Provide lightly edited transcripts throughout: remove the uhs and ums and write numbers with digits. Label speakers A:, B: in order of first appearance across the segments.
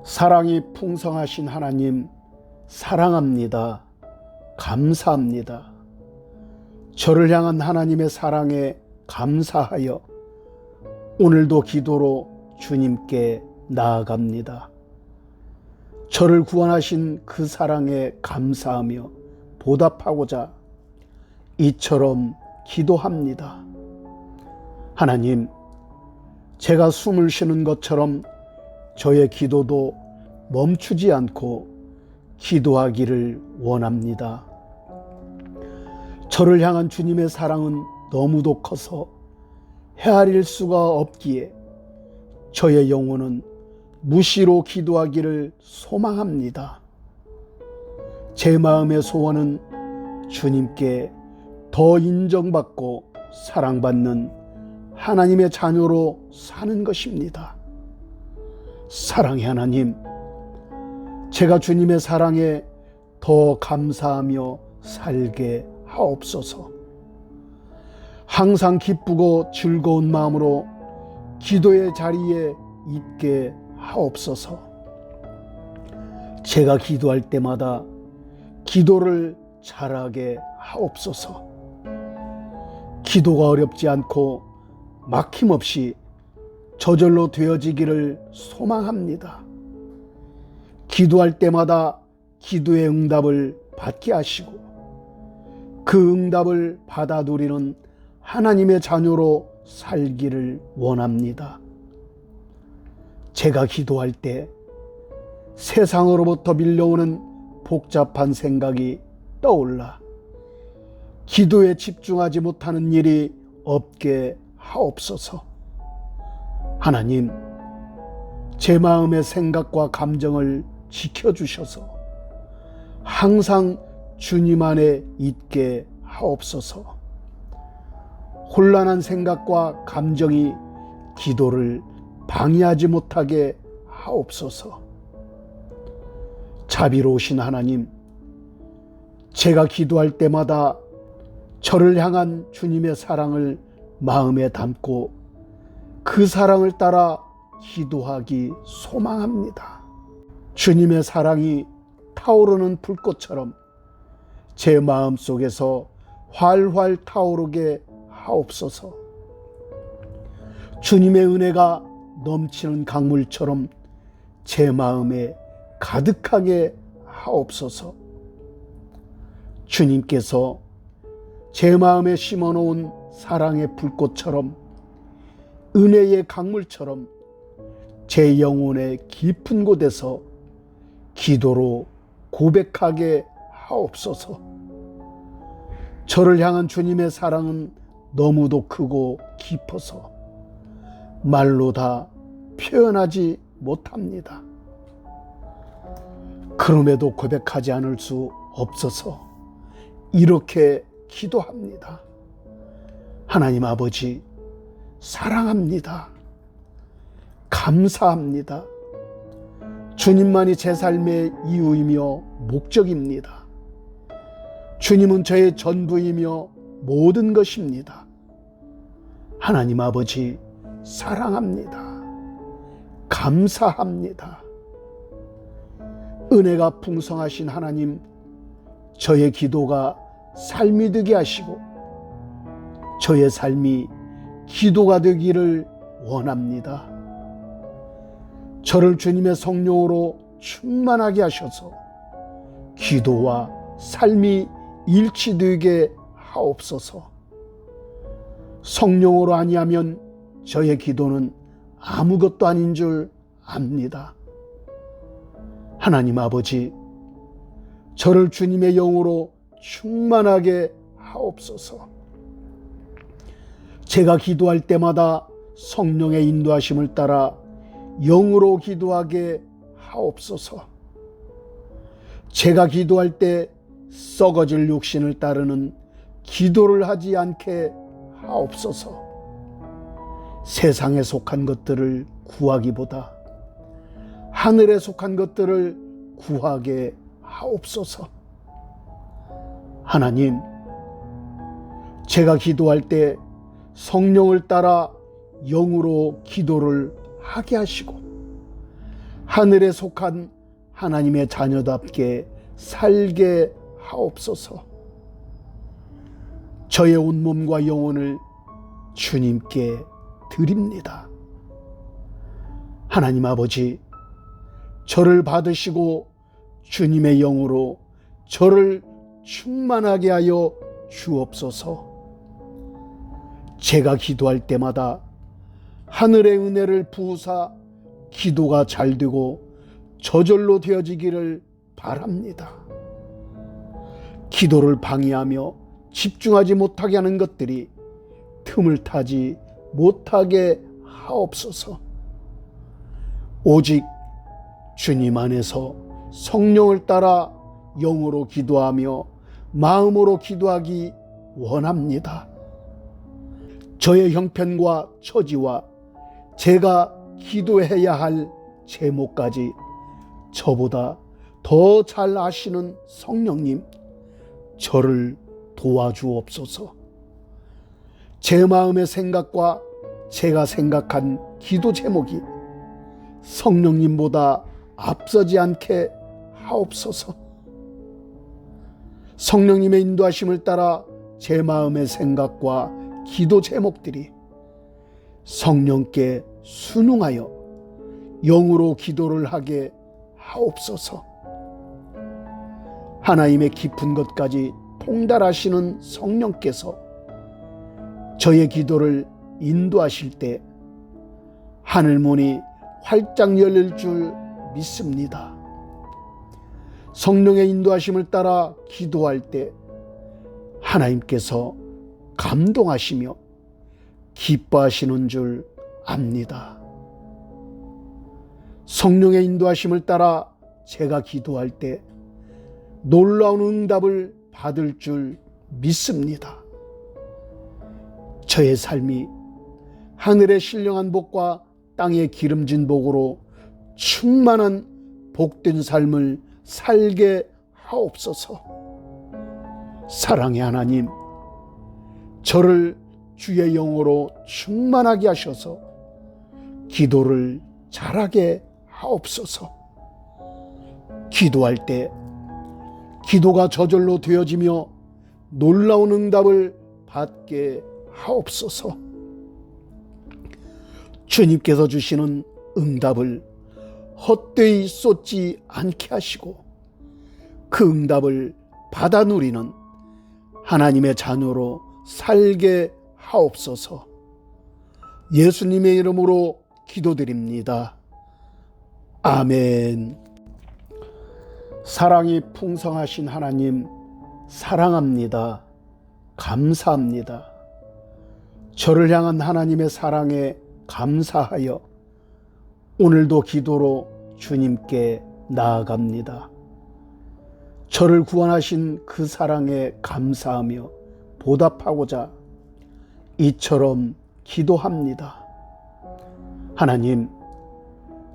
A: 사랑이 풍성하신 하나님, 사랑합니다. 감사합니다. 저를 향한 하나님의 사랑에 감사하여 오늘도 기도로 주님께 나아갑니다. 저를 구원하신 그 사랑에 감사하며 보답하고자 이처럼 기도합니다. 하나님, 제가 숨을 쉬는 것처럼 저의 기도도 멈추지 않고 기도하기를 원합니다. 저를 향한 주님의 사랑은 너무도 커서 헤아릴 수가 없기에 저의 영혼은 무시로 기도하기를 소망합니다. 제 마음의 소원은 주님께 더 인정받고 사랑받는 하나님의 자녀로 사는 것입니다. 사랑의 하나님, 제가 주님의 사랑에 더 감사하며 살게 하옵소서. 항상 기쁘고 즐거운 마음으로 기도의 자리에 있게 하옵소서. 제가 기도할 때마다 기도를 잘하게 하옵소서. 기도가 어렵지 않고 막힘없이 저절로 되어지기를 소망합니다. 기도할 때마다 기도의 응답을 받게 하시고 그 응답을 받아 누리는 하나님의 자녀로 살기를 원합니다. 제가 기도할 때 세상으로부터 밀려오는 복잡한 생각이 떠올라 기도에 집중하지 못하는 일이 없게 하옵소서. 하나님, 제 마음의 생각과 감정을 지켜주셔서 항상 주님 안에 있게 하옵소서. 혼란한 생각과 감정이 기도를 방해하지 못하게 하옵소서. 자비로우신 하나님, 제가 기도할 때마다 저를 향한 주님의 사랑을 마음에 담고 그 사랑을 따라 기도하기 소망합니다. 주님의 사랑이 타오르는 불꽃처럼 제 마음 속에서 활활 타오르게 하옵소서. 주님의 은혜가 넘치는 강물처럼 제 마음에 가득하게 하옵소서. 주님께서 제 마음에 심어놓은 사랑의 불꽃처럼 은혜의 강물처럼 제 영혼의 깊은 곳에서 기도로 고백하게 하옵소서. 저를 향한 주님의 사랑은 너무도 크고 깊어서 말로 다 표현하지 못합니다. 그럼에도 고백하지 않을 수 없어서 이렇게 기도합니다. 하나님 아버지, 사랑합니다. 감사합니다. 주님만이 제 삶의 이유이며 목적입니다. 주님은 저의 전부이며 모든 것입니다. 하나님 아버지, 사랑합니다. 감사합니다. 은혜가 풍성하신 하나님, 저의 기도가 삶이 되게 하시고 저의 삶이 기도가 되기를 원합니다. 저를 주님의 성령으로 충만하게 하셔서 기도와 삶이 일치되게 하옵소서. 성령으로 아니하면 저의 기도는 아무것도 아닌 줄 압니다. 하나님 아버지, 저를 주님의 영으로 충만하게 하옵소서. 제가 기도할 때마다 성령의 인도하심을 따라 영으로 기도하게 하옵소서. 제가 기도할 때 썩어질 육신을 따르는 기도를 하지 않게 하옵소서. 세상에 속한 것들을 구하기보다 하늘에 속한 것들을 구하게 하옵소서. 하나님, 제가 기도할 때 성령을 따라 영으로 기도를 하게 하시고 하늘에 속한 하나님의 자녀답게 살게 하옵소서. 저의 온몸과 영혼을 주님께 드립니다. 하나님 아버지, 저를 받으시고 주님의 영으로 저를 충만하게 하여 주옵소서. 제가 기도할 때마다 하늘의 은혜를 부으사 기도가 잘 되고 저절로 되어지기를 바랍니다. 기도를 방해하며 집중하지 못하게 하는 것들이 틈을 타지 못하게 하옵소서. 오직 주님 안에서 성령을 따라 영으로 기도하며 마음으로 기도하기 원합니다. 저의 형편과 처지와 제가 기도해야 할 제목까지 저보다 더 잘 아시는 성령님, 저를 도와주옵소서. 제 마음의 생각과 제가 생각한 기도 제목이 성령님보다 앞서지 않게 하옵소서. 성령님의 인도하심을 따라 제 마음의 생각과 기도 제목들이 성령께 순응하여 영으로 기도를 하게 하옵소서. 하나님의 깊은 것까지 통달하시는 성령께서 저의 기도를 인도하실 때 하늘문이 활짝 열릴 줄 믿습니다. 성령의 인도하심을 따라 기도할 때 하나님께서 감동하시며 기뻐하시는 줄 압니다. 성령의 인도하심을 따라 제가 기도할 때 놀라운 응답을 받을 줄 믿습니다. 저의 삶이 하늘의 신령한 복과 땅의 기름진 복으로 충만한 복된 삶을 살게 하옵소서. 사랑의 하나님, 저를 주의 영으로 충만하게 하셔서 기도를 잘하게 하옵소서. 기도할 때 기도가 저절로 되어지며 놀라운 응답을 받게 하옵소서. 주님께서 주시는 응답을 헛되이 쏟지 않게 하시고 그 응답을 받아 누리는 하나님의 자녀로 살게 하옵소서. 예수님의 이름으로 기도드립니다. 아멘. 사랑이 풍성하신 하나님, 사랑합니다. 감사합니다. 저를 향한 하나님의 사랑에 감사하여 오늘도 기도로 주님께 나아갑니다. 저를 구원하신 그 사랑에 감사하며 보답하고자 이처럼 기도합니다. 하나님,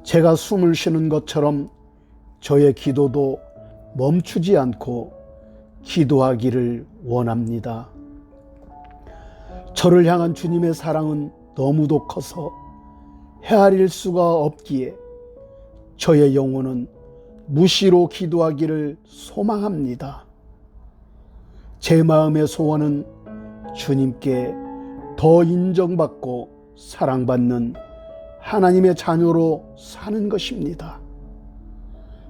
A: 제가 숨을 쉬는 것처럼 저의 기도도 멈추지 않고 기도하기를 원합니다. 저를 향한 주님의 사랑은 너무도 커서 헤아릴 수가 없기에 저의 영혼은 무시로 기도하기를 소망합니다. 제 마음의 소원은 주님께 더 인정받고 사랑받는 하나님의 자녀로 사는 것입니다.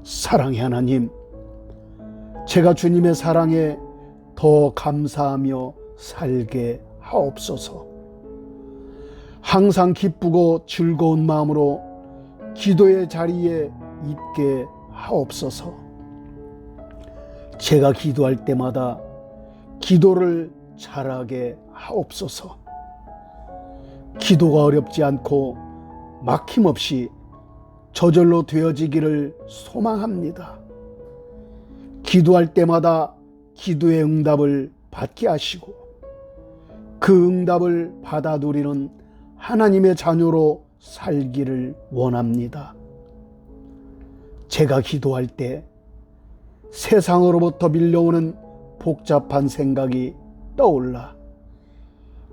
A: 사랑의 하나님, 제가 주님의 사랑에 더 감사하며 살게 하옵소서. 항상 기쁘고 즐거운 마음으로 기도의 자리에 있게 하옵소서. 제가 기도할 때마다 기도를 잘하게 하옵소서. 기도가 어렵지 않고 막힘없이 저절로 되어지기를 소망합니다. 기도할 때마다 기도의 응답을 받게 하시고 그 응답을 받아 누리는 하나님의 자녀로 살기를 원합니다. 제가 기도할 때 세상으로부터 밀려오는 복잡한 생각이 떠올라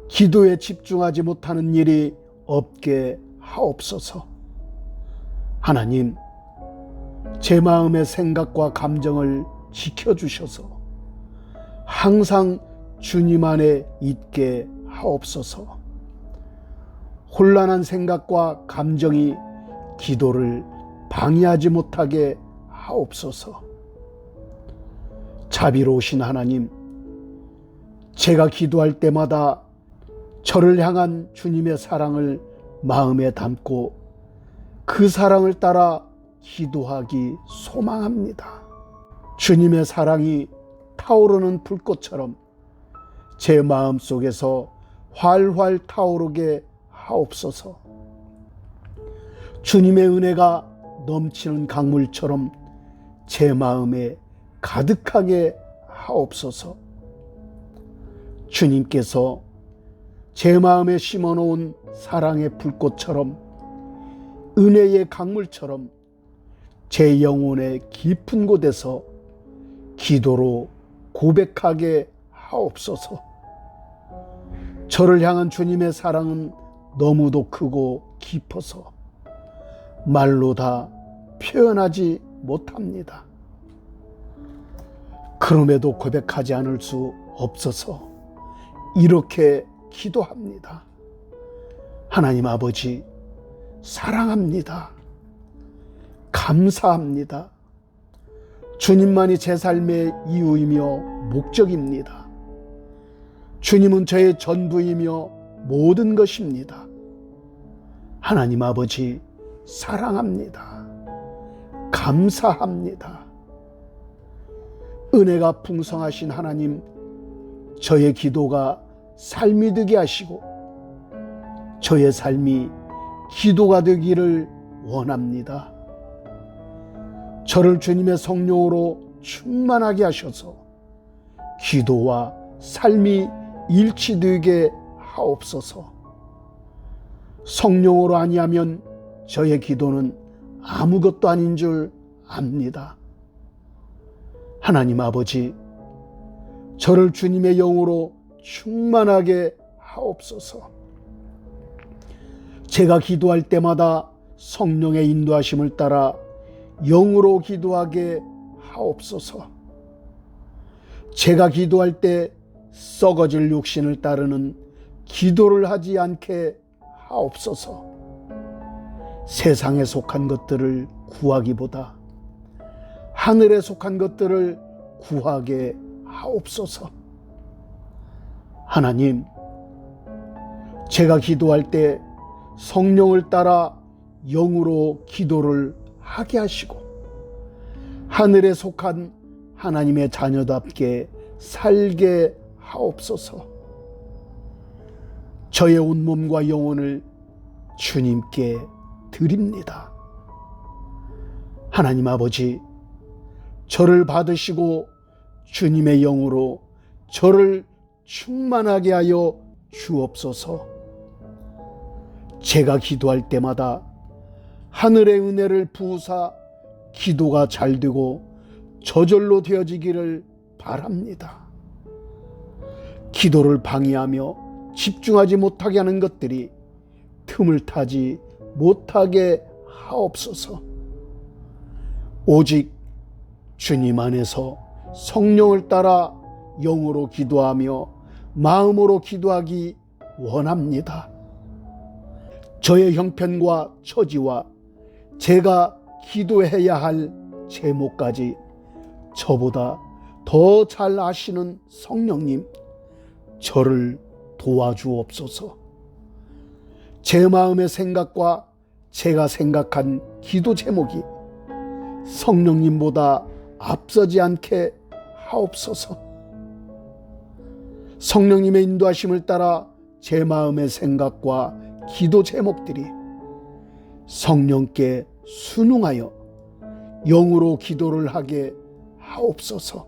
A: 기도에 집중하지 못하는 일이 없게 하옵소서. 하나님, 제 마음의 생각과 감정을 지켜주셔서 항상 주님 안에 있게 하옵소서. 혼란한 생각과 감정이 기도를 방해하지 못하게 하옵소서. 자비로우신 하나님, 제가 기도할 때마다 저를 향한 주님의 사랑을 마음에 담고 그 사랑을 따라 기도하기 소망합니다. 주님의 사랑이 타오르는 불꽃처럼 제 마음 속에서 활활 타오르게 하옵소서. 주님의 은혜가 넘치는 강물처럼 제 마음에 가득하게 하옵소서. 주님께서 제 마음에 심어놓은 사랑의 불꽃처럼, 은혜의 강물처럼 제 영혼의 깊은 곳에서 기도로 고백하게 하옵소서. 저를 향한 주님의 사랑은 너무도 크고 깊어서 말로 다 표현하지 못합니다. 그럼에도 고백하지 않을 수 없어서 이렇게 기도합니다. 하나님 아버지, 사랑합니다. 감사합니다. 주님만이 제 삶의 이유이며 목적입니다. 주님은 저의 전부이며 모든 것입니다. 하나님 아버지, 사랑합니다. 감사합니다. 은혜가 풍성하신 하나님, 저의 기도가 삶이 되게 하시고 저의 삶이 기도가 되기를 원합니다. 저를 주님의 성령으로 충만하게 하셔서 기도와 삶이 일치되게 하옵소서. 성령으로 아니하면 저의 기도는 아무것도 아닌 줄 압니다. 하나님 아버지, 저를 주님의 영으로 충만하게 하옵소서. 제가 기도할 때마다 성령의 인도하심을 따라 영으로 기도하게 하옵소서. 제가 기도할 때 썩어질 육신을 따르는 기도를 하지 않게 하옵소서. 세상에 속한 것들을 구하기보다 하늘에 속한 것들을 구하게 하옵소서. 하나님, 제가 기도할 때 성령을 따라 영으로 기도를 하게 하시고 하늘에 속한 하나님의 자녀답게 살게 하옵소서. 저의 온몸과 영혼을 주님께 드립니다. 하나님 아버지, 저를 받으시고 주님의 영으로 저를 충만하게 하여 주옵소서. 제가 기도할 때마다 하늘의 은혜를 부으사 기도가 잘 되고 저절로 되어지기를 바랍니다. 기도를 방해하며 집중하지 못하게 하는 것들이 틈을 타지 못하게 하옵소서. 오직 주님 안에서 성령을 따라 영으로 기도하며 마음으로 기도하기 원합니다. 저의 형편과 처지와 제가 기도해야 할 제목까지 저보다 더 잘 아시는 성령님, 저를 도와주옵소서. 제 마음의 생각과 제가 생각한 기도 제목이 성령님보다 앞서지 않게 하옵소서. 성령님의 인도하심을 따라 제 마음의 생각과 기도 제목들이 성령께 순응하여 영으로 기도를 하게 하옵소서.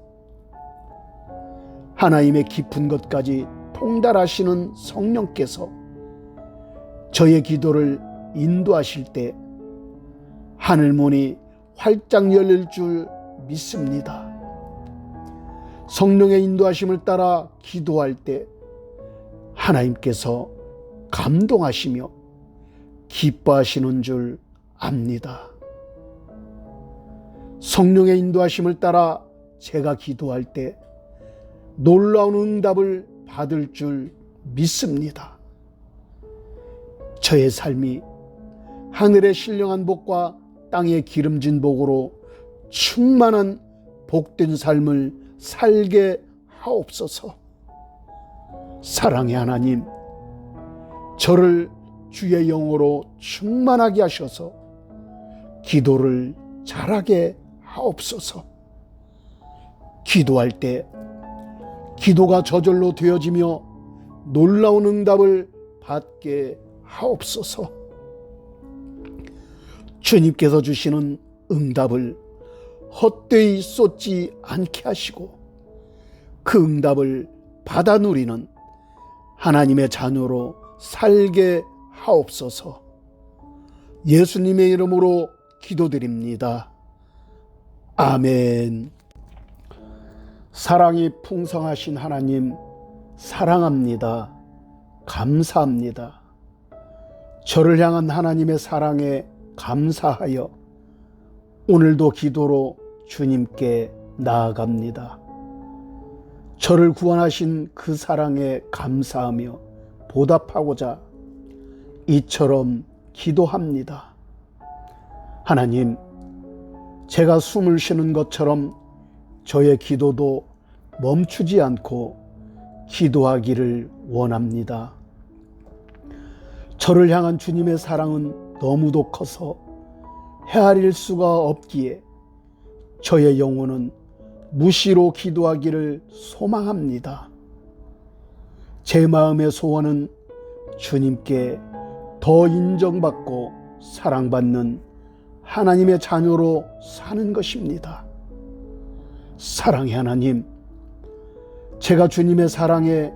A: 하나님의 깊은 것까지 통달하시는 성령께서 저의 기도를 인도하실 때 하늘문이 활짝 열릴 줄 믿습니다. 성령의 인도하심을 따라 기도할 때 하나님께서 감동하시며 기뻐하시는 줄 압니다. 성령의 인도하심을 따라 제가 기도할 때 놀라운 응답을 받을 줄 믿습니다. 저의 삶이 하늘의 신령한 복과 땅의 기름진 복으로 충만한 복된 삶을 살게 하옵소서. 사랑의 하나님, 저를 주의 영으로 충만하게 하셔서 기도를 잘하게 하옵소서. 기도할 때 기도가 저절로 되어지며 놀라운 응답을 받게 하옵소서. 주님께서 주시는 응답을 헛되이 쏟지 않게 하시고 그 응답을 받아 누리는 하나님의 자녀로 살게 하옵소서. 예수님의 이름으로 기도드립니다. 아멘. 사랑이 풍성하신 하나님, 사랑합니다. 감사합니다. 저를 향한 하나님의 사랑에 감사하여 오늘도 기도로 주님께 나아갑니다. 저를 구원하신 그 사랑에 감사하며 보답하고자 이처럼 기도합니다. 하나님, 제가 숨을 쉬는 것처럼 저의 기도도 멈추지 않고 기도하기를 원합니다. 저를 향한 주님의 사랑은 너무도 커서 헤아릴 수가 없기에 저의 영혼은 무시로 기도하기를 소망합니다. 제 마음의 소원은 주님께 더 인정받고 사랑받는 하나님의 자녀로 사는 것입니다. 사랑의 하나님, 제가 주님의 사랑에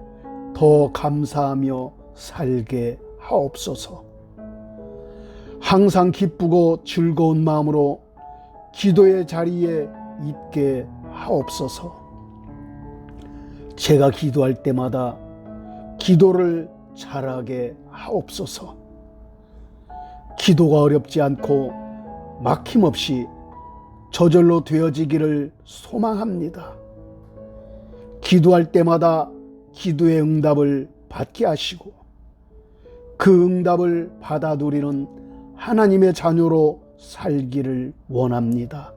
A: 더 감사하며 살게 하옵소서. 항상 기쁘고 즐거운 마음으로 기도의 자리에 있게 하옵소서. 제가 기도할 때마다 기도를 잘하게 하옵소서. 기도가 어렵지 않고 막힘없이 저절로 되어지기를 소망합니다. 기도할 때마다 기도의 응답을 받게 하시고 그 응답을 받아 누리는 하나님의 자녀로 살기를 원합니다.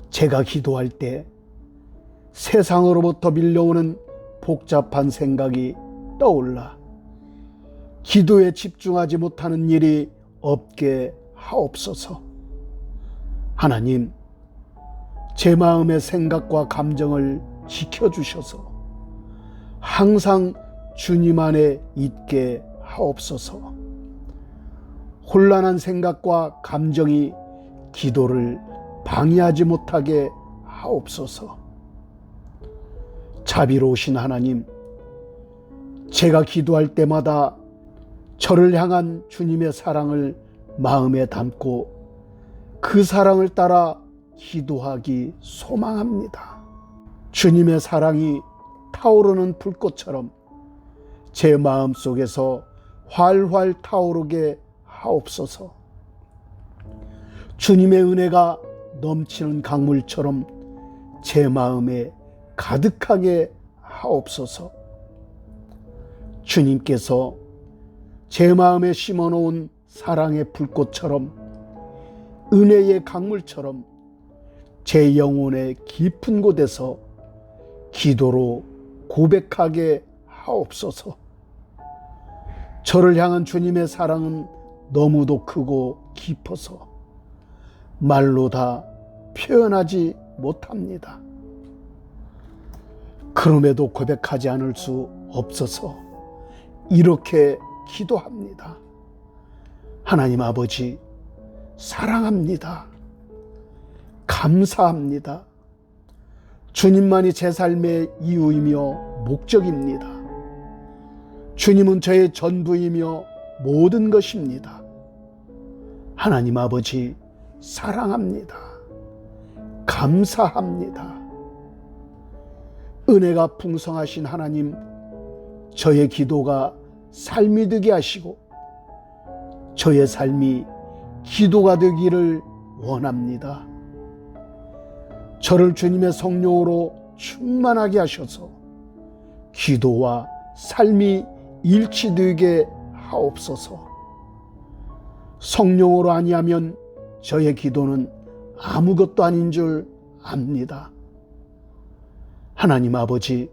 A: 제가 기도할 때 세상으로부터 밀려오는 복잡한 생각이 떠올라 기도에 집중하지 못하는 일이 없게 하옵소서. 하나님, 제 마음의 생각과 감정을 지켜주셔서 항상 주님 안에 있게 하옵소서. 혼란한 생각과 감정이 기도를 방해하지 못하게 하옵소서. 자비로우신 하나님, 제가 기도할 때마다 저를 향한 주님의 사랑을 마음에 담고 그 사랑을 따라 기도하기 소망합니다. 주님의 사랑이 타오르는 불꽃처럼 제 마음 속에서 활활 타오르게 하옵소서. 주님의 은혜가 넘치는 강물처럼 제 마음에 가득하게 하옵소서. 주님께서 제 마음에 심어놓은 사랑의 불꽃처럼 은혜의 강물처럼 제 영혼의 깊은 곳에서 기도로 고백하게 하옵소서. 저를 향한 주님의 사랑은 너무도 크고 깊어서 말로 다 표현하지 못합니다. 그럼에도 고백하지 않을 수 없어서 이렇게 기도합니다. 하나님 아버지, 사랑합니다. 감사합니다. 주님만이 제 삶의 이유이며 목적입니다. 주님은 저의 전부이며 모든 것입니다. 하나님 아버지, 사랑합니다. 감사합니다. 은혜가 풍성하신 하나님, 저의 기도가 삶이 되게 하시고 저의 삶이 기도가 되기를 원합니다. 저를 주님의 성령으로 충만하게 하셔서 기도와 삶이 일치되게 하옵소서. 성령으로 아니하면 저의 기도는 아무것도 아닌 줄 압니다. 하나님 아버지,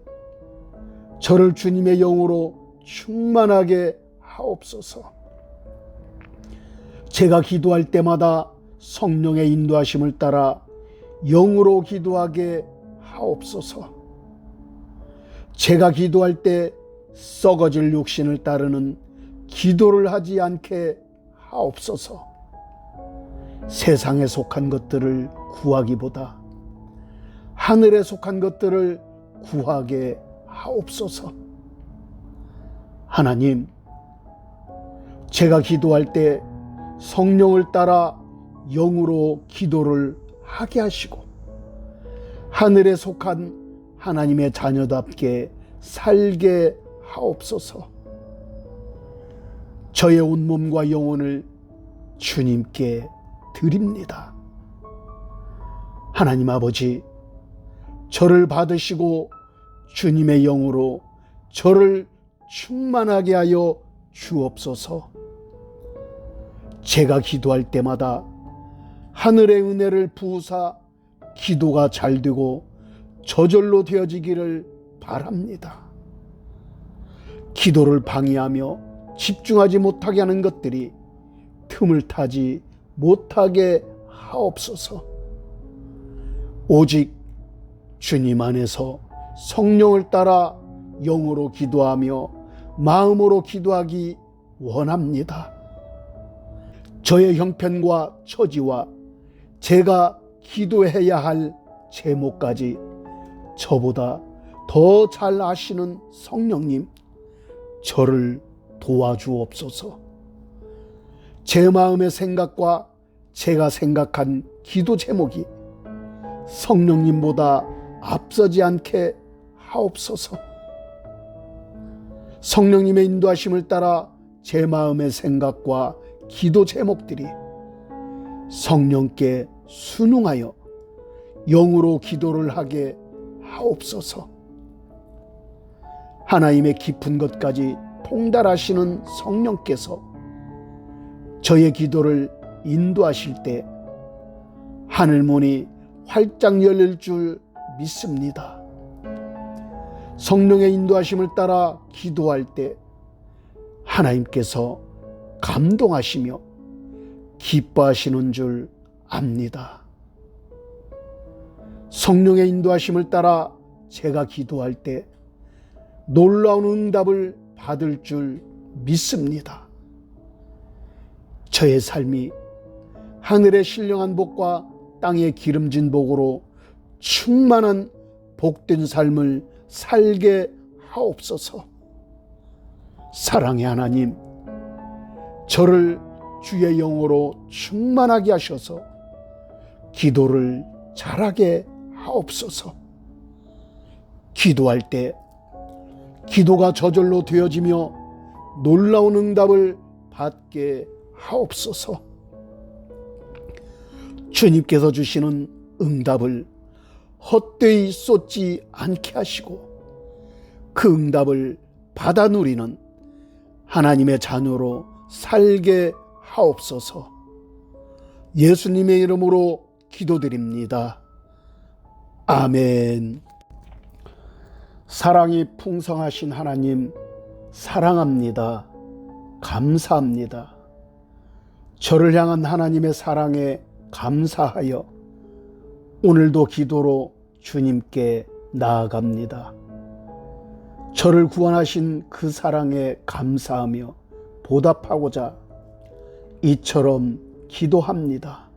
A: 저를 주님의 영으로 충만하게 하옵소서. 제가 기도할 때마다 성령의 인도하심을 따라 영으로 기도하게 하옵소서. 제가 기도할 때 썩어질 육신을 따르는 기도를 하지 않게 하옵소서. 세상에 속한 것들을 구하기보다 하늘에 속한 것들을 구하게 하옵소서. 하나님, 제가 기도할 때 성령을 따라 영으로 기도를 하게 하시고 하늘에 속한 하나님의 자녀답게 살게 하옵소서. 저의 온몸과 영혼을 주님께 드립니다. 하나님 아버지, 저를 받으시고 주님의 영으로 저를 충만하게 하여 주옵소서. 제가 기도할 때마다 하늘의 은혜를 부으사 기도가 잘 되고 저절로 되어지기를 바랍니다. 기도를 방해하며 집중하지 못하게 하는 것들이 틈을 타지 못하게 하옵소서. 오직 주님 안에서 성령을 따라 영으로 기도하며 마음으로 기도하기 원합니다. 저의 형편과 처지와 제가 기도해야 할 제목까지 저보다 더 잘 아시는 성령님, 저를 도와주옵소서. 제 마음의 생각과 제가 생각한 기도 제목이 성령님보다 앞서지 않게 하옵소서. 성령님의 인도하심을 따라 제 마음의 생각과 기도 제목들이 성령께 순응하여 영으로 기도를 하게 하옵소서. 하나님의 깊은 것까지 통달하시는 성령께서 저의 기도를 인도하실 때 하늘문이 활짝 열릴 줄 믿습니다. 성령의 인도하심을 따라 기도할 때 하나님께서 감동하시며 기뻐하시는 줄 압니다. 성령의 인도하심을 따라 제가 기도할 때 놀라운 응답을 받을 줄 믿습니다. 저의 삶이 하늘의 신령한 복과 땅의 기름진 복으로 충만한 복된 삶을 살게 하옵소서. 사랑의 하나님, 저를 주의 영으로 충만하게 하셔서 기도를 잘하게 하옵소서. 기도할 때 기도가 저절로 되어지며 놀라운 응답을 받게 하옵소서. 주님께서 주시는 응답을 헛되이 쏟지 않게 하시고 그 응답을 받아 누리는 하나님의 자녀로 살게 하옵소서. 예수님의 이름으로 기도드립니다. 아멘. 사랑이 풍성하신 하나님, 사랑합니다. 감사합니다. 저를 향한 하나님의 사랑에 감사하여 오늘도 기도로 주님께 나아갑니다. 저를 구원하신 그 사랑에 감사하며 보답하고자 이처럼 기도합니다.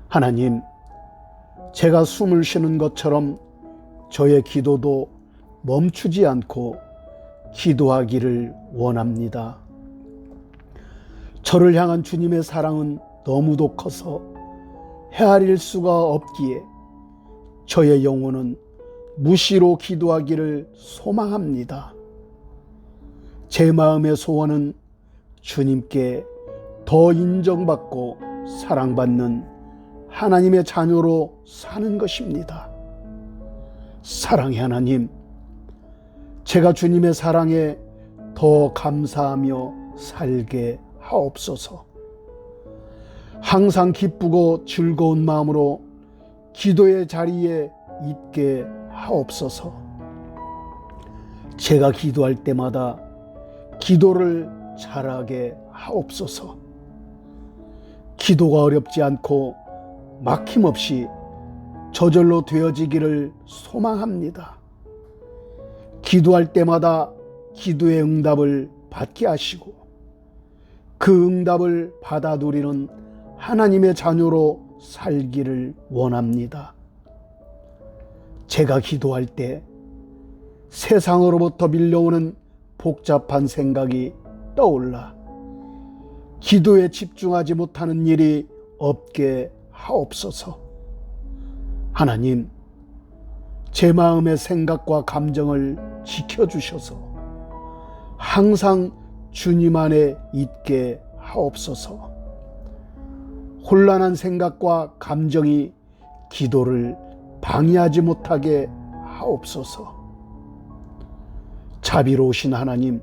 A: 하나님, 제가 숨을 쉬는 것처럼 저의 기도도 멈추지 않고 기도하기를 원합니다. 저를 향한 주님의 사랑은 너무도 커서 헤아릴 수가 없기에 저의 영혼은 무시로 기도하기를 소망합니다. 제 마음의 소원은 주님께 더 인정받고 사랑받는 하나님의 자녀로 사는 것입니다. 사랑의 하나님, 제가 주님의 사랑에 더 감사하며 살게 하옵소서. 항상 기쁘고 즐거운 마음으로 기도의 자리에 있게 하옵소서. 제가 기도할 때마다 기도를 잘하게 하옵소서. 기도가 어렵지 않고 막힘없이 저절로 되어지기를 소망합니다. 기도할 때마다 기도의 응답을 받게 하시고 그 응답을 받아 누리는 하나님의 자녀로 살기를 원합니다. 제가 기도할 때 세상으로부터 밀려오는 복잡한 생각이 떠올라 기도에 집중하지 못하는 일이 없게 하옵소서. 하나님, 제 마음의 생각과 감정을 지켜주셔서 항상 주님 안에 있게 하옵소서. 혼란한 생각과 감정이 기도를 방해하지 못하게 하옵소서. 자비로우신 하나님,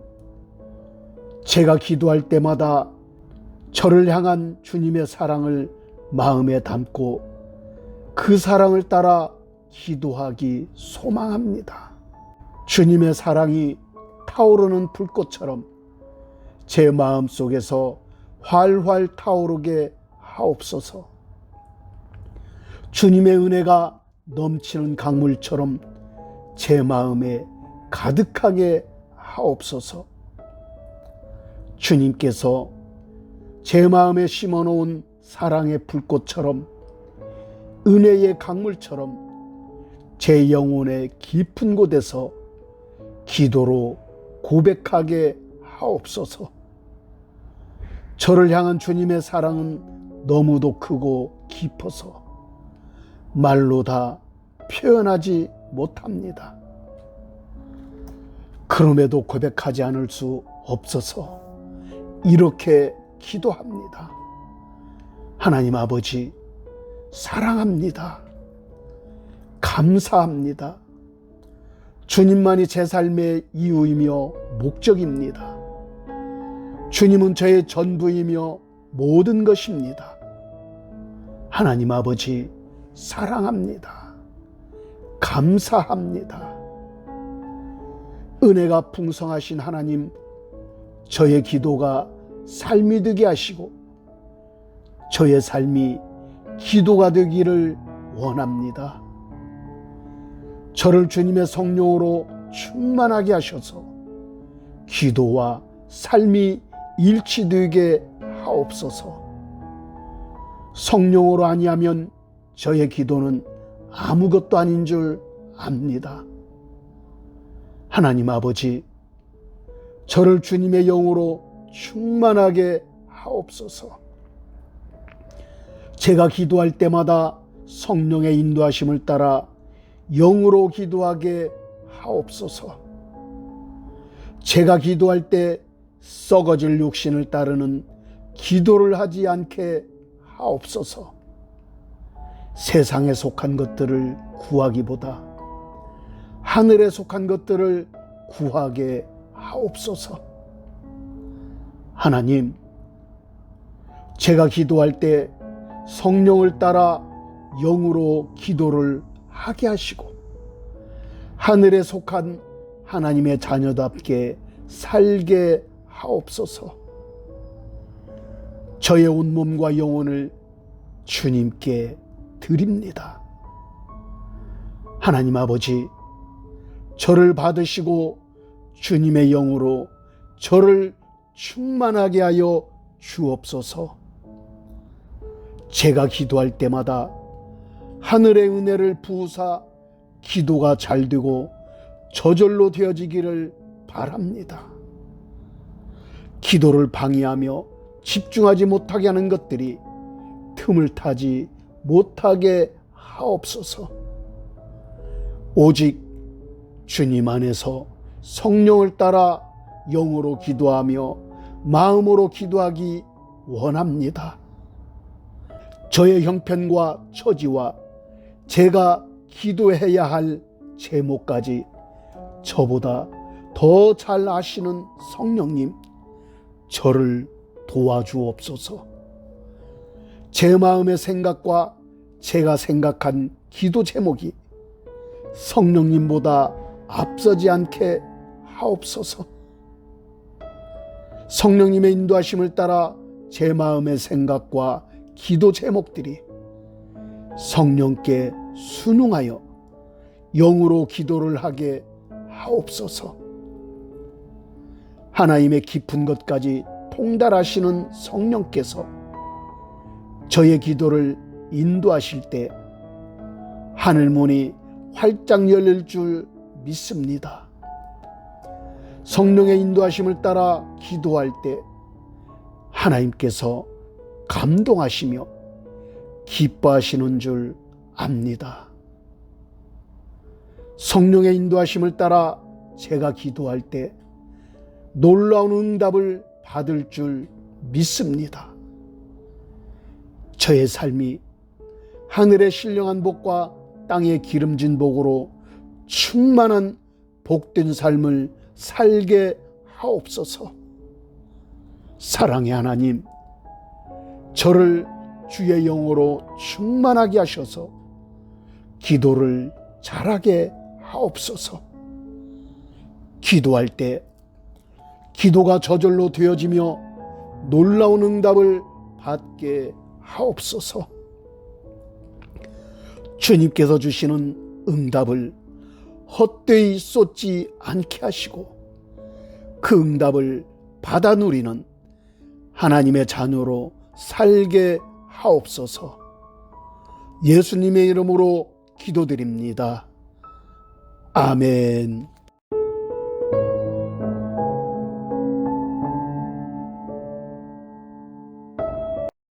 A: 제가 기도할 때마다 저를 향한 주님의 사랑을 마음에 담고 그 사랑을 따라 기도하기 소망합니다. 주님의 사랑이 타오르는 불꽃처럼 제 마음 속에서 활활 타오르게 하옵소서. 주님의 은혜가 넘치는 강물처럼 제 마음에 가득하게 하옵소서. 주님께서 제 마음에 심어놓은 사랑의 불꽃처럼 은혜의 강물처럼 제 영혼의 깊은 곳에서 기도로 고백하게 하옵소서. 저를 향한 주님의 사랑은 너무도 크고 깊어서 말로 다 표현하지 못합니다. 그럼에도 고백하지 않을 수 없어서 이렇게 기도합니다. 하나님 아버지, 사랑합니다. 감사합니다. 주님만이 제 삶의 이유이며 목적입니다. 주님은 저의 전부이며 모든 것입니다. 하나님 아버지, 사랑합니다. 감사합니다. 은혜가 풍성하신 하나님, 저의 기도가 삶이 되게 하시고 저의 삶이 기도가 되기를 원합니다. 저를 주님의 성령으로 충만하게 하셔서 기도와 삶이 일치되게 하옵소서. 성령으로 아니하면 저의 기도는 아무것도 아닌 줄 압니다. 하나님 아버지, 저를 주님의 영으로 충만하게 하옵소서. 제가 기도할 때마다 성령의 인도하심을 따라 영으로 기도하게 하옵소서. 제가 기도할 때 썩어질 육신을 따르는 기도를 하지 않게 하옵소서. 세상에 속한 것들을 구하기보다 하늘에 속한 것들을 구하게 하옵소서. 하나님, 제가 기도할 때 성령을 따라 영으로 기도를 하게 하시고 하늘에 속한 하나님의 자녀답게 살게 하옵소서. 저의 온몸과 영혼을 주님께 드립니다. 하나님 아버지, 저를 받으시고 주님의 영으로 저를 충만하게 하여 주옵소서. 제가 기도할 때마다 하늘의 은혜를 부으사 기도가 잘 되고 저절로 되어지기를 바랍니다. 기도를 방해하며 집중하지 못하게 하는 것들이 틈을 타지 못하게 하옵소서. 오직 주님 안에서 성령을 따라 영으로 기도하며 마음으로 기도하기 원합니다. 저의 형편과 처지와 제가 기도해야 할 제목까지 저보다 더 잘 아시는 성령님, 저를 도와주옵소서. 제 마음의 생각과 제가 생각한 기도 제목이 성령님보다 앞서지 않게 하옵소서. 성령님의 인도하심을 따라 제 마음의 생각과 기도 제목들이 성령께 순응하여 영으로 기도를 하게 하옵소서. 하나님의 깊은 것까지 통달하시는 성령께서 저의 기도를 인도하실 때 하늘문이 활짝 열릴 줄 믿습니다. 성령의 인도하심을 따라 기도할 때 하나님께서 감동하시며 기뻐하시는 줄 압니다. 성령의 인도하심을 따라 제가 기도할 때 놀라운 응답을 받을 줄 믿습니다. 저의 삶이 하늘의 신령한 복과 땅의 기름진 복으로 충만한 복된 삶을 살게 하옵소서. 사랑의 하나님, 저를 주의 영으로 충만하게 하셔서 기도를 잘하게 하옵소서. 기도할 때 기도가 저절로 되어지며 놀라운 응답을 받게 하옵소서. 주님께서 주시는 응답을 헛되이 쏟지 않게 하시고 그 응답을 받아 누리는 하나님의 자녀로 살게 하옵소서. 예수님의 이름으로 기도드립니다. 아멘.